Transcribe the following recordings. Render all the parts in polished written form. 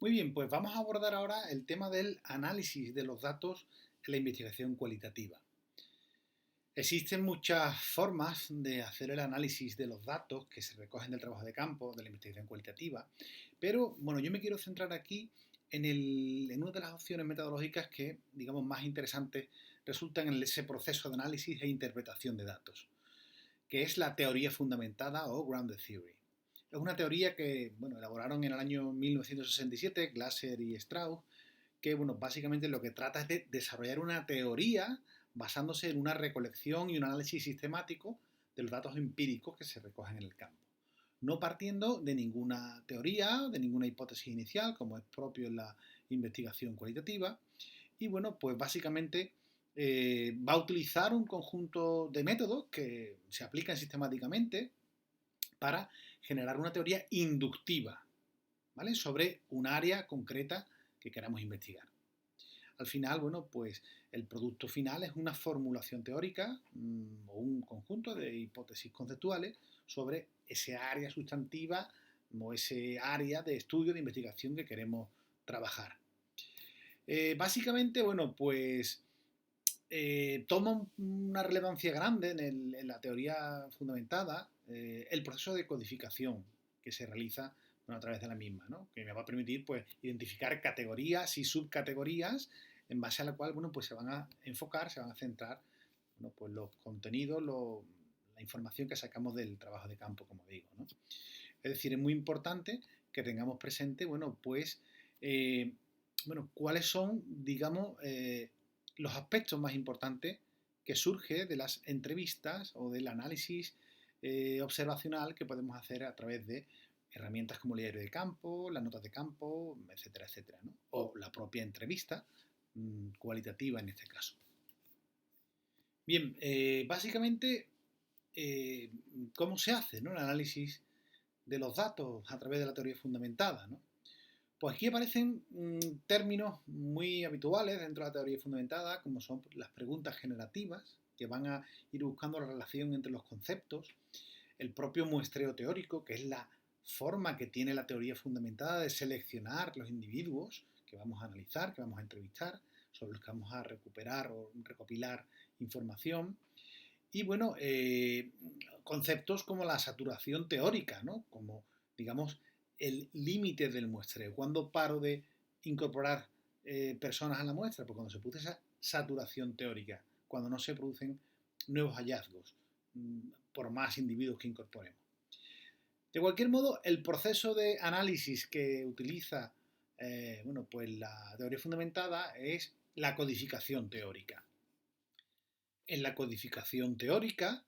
Muy bien, pues vamos a abordar ahora el tema del análisis de los datos en la investigación cualitativa. Existen muchas formas de hacer el análisis de los datos que se recogen del trabajo de campo, de la investigación cualitativa, pero bueno, yo me quiero centrar aquí en una de las opciones metodológicas que, digamos, más interesantes resultan en ese proceso de análisis e interpretación de datos, que es la teoría fundamentada o grounded theory. Es una teoría que bueno, elaboraron en el año 1967 Glasser y Strauss, que bueno, básicamente lo que trata es de desarrollar una teoría basándose en una recolección y un análisis sistemático de los datos empíricos que se recogen en el campo. No partiendo de ninguna teoría, de ninguna hipótesis inicial, como es propio en la investigación cualitativa. Y bueno, pues básicamente va a utilizar un conjunto de métodos que se aplican sistemáticamente para generar una teoría inductiva, ¿vale? Sobre un área concreta que queramos investigar. Al final, bueno, pues el producto final es una formulación teórica o un conjunto de hipótesis conceptuales sobre ese área sustantiva o ese área de estudio, de investigación que queremos trabajar. Básicamente, bueno, pues toma una relevancia grande en la teoría fundamentada el proceso de codificación que se realiza bueno, a través de la misma, ¿no? Que me va a permitir pues, identificar categorías y subcategorías en base a la cual bueno, pues, se van a enfocar, se van a centrar bueno, pues, los contenidos, la información que sacamos del trabajo de campo, como digo. ¿No? Es decir, es muy importante que tengamos presente, bueno, pues, bueno, cuáles son, digamos, los aspectos más importantes que surge de las entrevistas o del análisis observacional que podemos hacer a través de herramientas como el diario de campo, las notas de campo, etcétera, etcétera, ¿no? O la propia entrevista cualitativa en este caso. Bien, básicamente, ¿cómo se hace ¿no? el análisis de los datos a través de la teoría fundamentada? ¿No? Pues aquí aparecen términos muy habituales dentro de la teoría fundamentada, como son las preguntas generativas, que van a ir buscando la relación entre los conceptos, el propio muestreo teórico, que es la forma que tiene la teoría fundamentada de seleccionar los individuos que vamos a analizar, que vamos a entrevistar, sobre los que vamos a recuperar o recopilar información. Y bueno, conceptos como la saturación teórica, ¿no? Como, digamos, el límite del muestreo. ¿Cuándo paro de incorporar personas a la muestra? Pues cuando se produce esa saturación teórica, cuando no se producen nuevos hallazgos, por más individuos que incorporemos. De cualquier modo, el proceso de análisis que utiliza bueno, pues la teoría fundamentada es la codificación teórica. En la codificación teórica,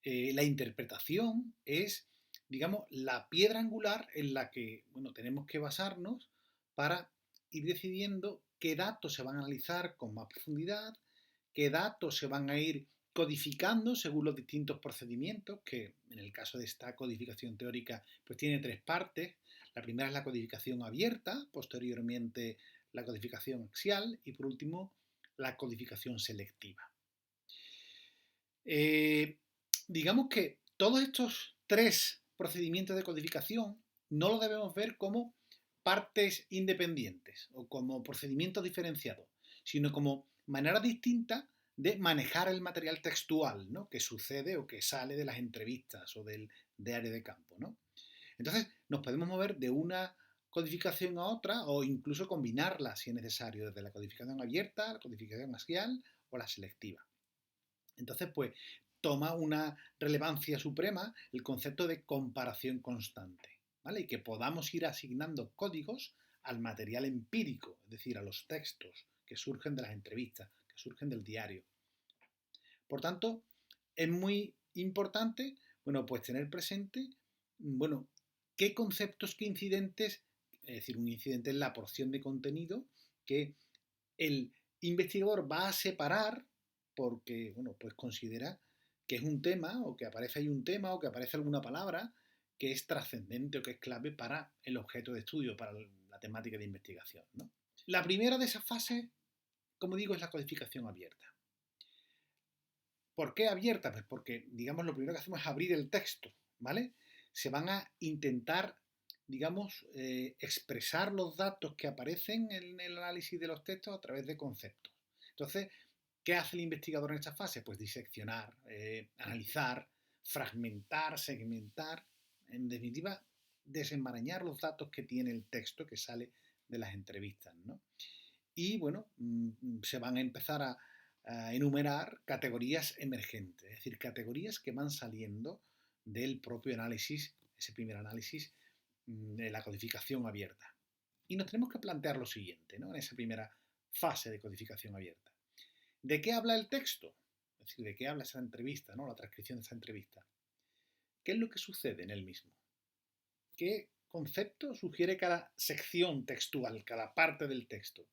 la interpretación es, digamos, la piedra angular en la que bueno, tenemos que basarnos para ir decidiendo qué datos se van a analizar con más profundidad, qué datos se van a ir codificando según los distintos procedimientos, que en el caso de esta codificación teórica pues tiene tres partes. La primera es la codificación abierta, posteriormente la codificación axial y por último la codificación selectiva. Eh, digamos que todos estos tres procedimientos de codificación no los debemos ver como partes independientes o como procedimientos diferenciados, sino como maneras distintas de manejar el material textual, ¿no? Que sucede o que sale de las entrevistas o del diario de campo, ¿no? Entonces, nos podemos mover de una codificación a otra o incluso combinarlas si es necesario, desde la codificación abierta, la codificación axial o la selectiva. Entonces, pues toma una relevancia suprema el concepto de comparación constante, ¿vale? Y que podamos ir asignando códigos al material empírico, es decir, a los textos que surgen de las entrevistas, que surgen del diario. Por tanto, es muy importante, bueno, pues tener presente, bueno, qué conceptos, qué incidentes, es decir, un incidente es la porción de contenido que el investigador va a separar porque, bueno, pues considera que es un tema o que aparece ahí un tema o que aparece alguna palabra que es trascendente o que es clave para el objeto de estudio, para la temática de investigación, ¿no? La primera de esas fases, como digo, es la codificación abierta. ¿Por qué abierta? Pues porque, digamos, lo primero que hacemos es abrir el texto, ¿vale? Se van a intentar digamos, expresar los datos que aparecen en el análisis de los textos a través de conceptos. Entonces, ¿qué hace el investigador en esta fase? Pues diseccionar, analizar, fragmentar, segmentar, en definitiva, desenmarañar los datos que tiene el texto que sale de las entrevistas, ¿no? Y bueno, se van a empezar a enumerar categorías emergentes, es decir, categorías que van saliendo del propio análisis, ese primer análisis de la codificación abierta. Y nos tenemos que plantear lo siguiente, ¿no? En esa primera fase de codificación abierta. ¿De qué habla el texto? Es decir, ¿de qué habla esa entrevista, ¿no? La transcripción de esa entrevista. ¿Qué es lo que sucede en él mismo? ¿Qué concepto sugiere cada sección textual, cada parte del texto?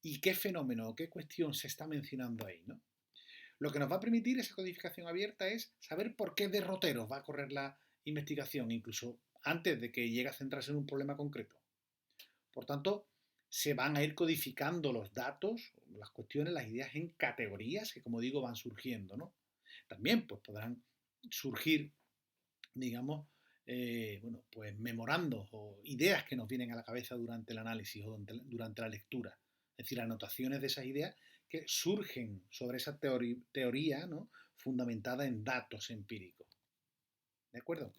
¿Y qué fenómeno o qué cuestión se está mencionando ahí, ¿no? Lo que nos va a permitir esa codificación abierta es saber por qué derroteros va a correr la investigación, incluso antes de que llegue a centrarse en un problema concreto. Por tanto, se van a ir codificando los datos, las cuestiones, las ideas en categorías que, como digo, van surgiendo, ¿no? También pues, podrán surgir, digamos, bueno, pues memorandos o ideas que nos vienen a la cabeza durante el análisis o durante la lectura. Es decir, anotaciones de esas ideas que surgen sobre esa teoría, ¿no? Fundamentada en datos empíricos. ¿De acuerdo?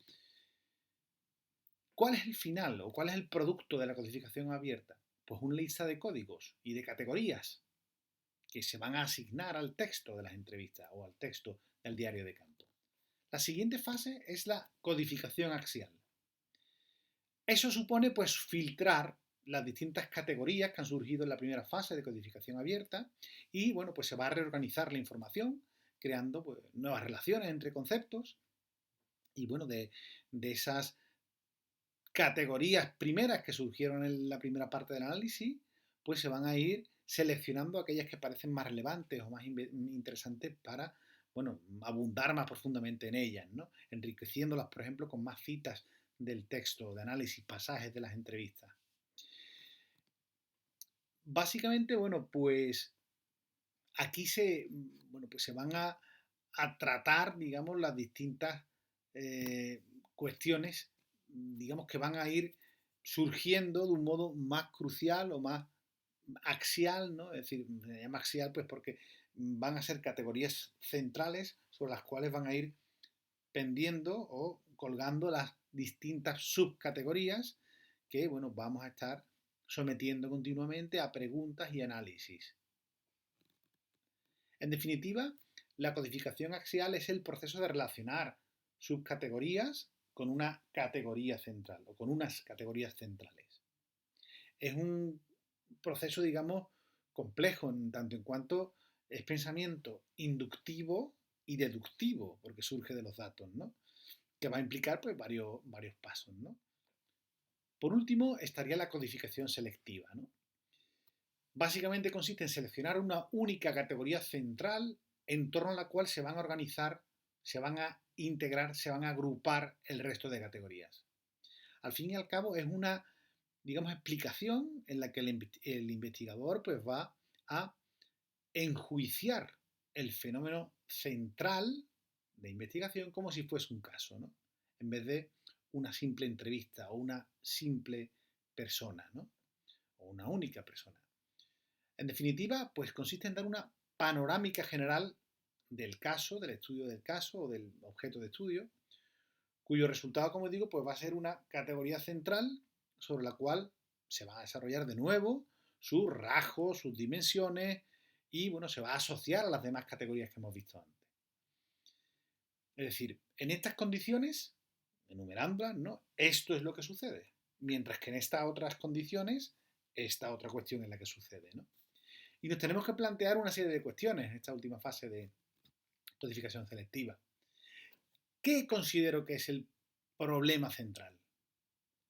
¿Cuál es el final o cuál es el producto de la codificación abierta? Pues una lista de códigos y de categorías que se van a asignar al texto de las entrevistas o al texto del diario de campo. La siguiente fase es la codificación axial. Eso supone pues filtrar las distintas categorías que han surgido en la primera fase de codificación abierta y bueno, pues se va a reorganizar la información creando pues, nuevas relaciones entre conceptos y bueno, de esas categorías primeras que surgieron en la primera parte del análisis, pues se van a ir seleccionando aquellas que parecen más relevantes o más interesantes para, bueno, abundar más profundamente en ellas, ¿no? Enriqueciéndolas, por ejemplo, con más citas del texto, de análisis, pasajes de las entrevistas. Básicamente, bueno, pues aquí bueno, pues se van a tratar, digamos, las distintas cuestiones, digamos, que van a ir surgiendo de un modo más crucial o más axial, ¿no? Es decir, se llama axial pues porque van a ser categorías centrales sobre las cuales van a ir pendiendo o colgando las distintas subcategorías que, bueno, vamos a estar sometiendo continuamente a preguntas y análisis. En definitiva, la codificación axial es el proceso de relacionar subcategorías con una categoría central o con unas categorías centrales. Es un proceso, digamos, complejo en tanto en cuanto es pensamiento inductivo y deductivo, porque surge de los datos, ¿no? Que va a implicar pues, varios pasos, ¿no? Por último, estaría la codificación selectiva, ¿no? Básicamente consiste en seleccionar una única categoría central en torno a la cual se van a organizar, se van a integrar, se van a agrupar el resto de categorías. Al fin y al cabo es una, digamos, explicación en la que el investigador pues, va a enjuiciar el fenómeno central de investigación como si fuese un caso, ¿no? En vez de una simple entrevista o una simple persona, ¿no? O una única persona. En definitiva, pues consiste en dar una panorámica general del caso, del estudio del caso o del objeto de estudio, cuyo resultado, como digo, pues va a ser una categoría central sobre la cual se va a desarrollar de nuevo sus rasgos, sus dimensiones y, bueno, se va a asociar a las demás categorías que hemos visto antes. Es decir, en estas condiciones, enumerándolas, ¿no? Esto es lo que sucede, mientras que en estas otras condiciones, esta otra cuestión es la que sucede, ¿no? Y nos tenemos que plantear una serie de cuestiones en esta última fase de codificación selectiva. ¿Qué considero que es el problema central?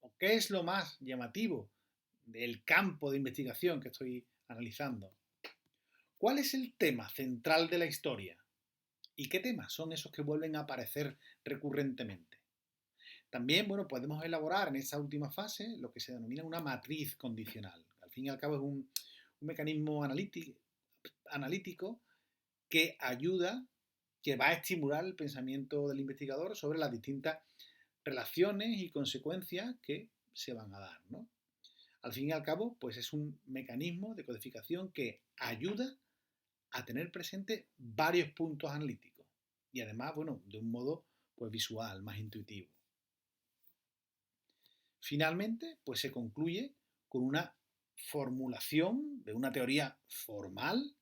¿O qué es lo más llamativo del campo de investigación que estoy analizando? ¿Cuál es el tema central de la historia? ¿Y qué temas son esos que vuelven a aparecer recurrentemente? También, bueno, podemos elaborar en esta última fase lo que se denomina una matriz condicional. Al fin y al cabo es un mecanismo analítico que ayuda, que va a estimular el pensamiento del investigador sobre las distintas relaciones y consecuencias que se van a dar, ¿no? Al fin y al cabo, pues es un mecanismo de codificación que ayuda a tener presente varios puntos analíticos y además, bueno, de un modo pues visual, más intuitivo. Finalmente, pues se concluye con una formulación de una teoría formal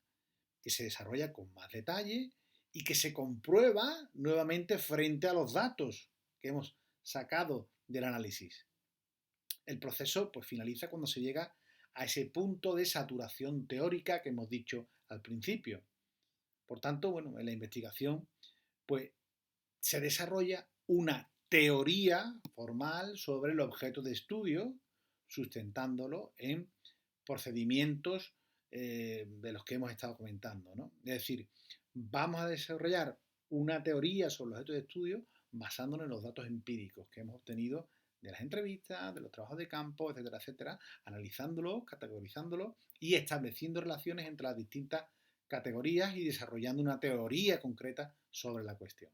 que se desarrolla con más detalle y que se comprueba nuevamente frente a los datos que hemos sacado del análisis. El proceso pues finaliza cuando se llega a ese punto de saturación teórica que hemos dicho al principio. Por tanto, bueno, en la investigación pues se desarrolla una teoría formal sobre el objeto de estudio, sustentándolo en procedimientos de los que hemos estado comentando, ¿no? Es decir, vamos a desarrollar una teoría sobre el objeto de estudio basándonos en los datos empíricos que hemos obtenido de las entrevistas, de los trabajos de campo, etcétera, etcétera, analizándolos, categorizándolos y estableciendo relaciones entre las distintas categorías y desarrollando una teoría concreta sobre la cuestión.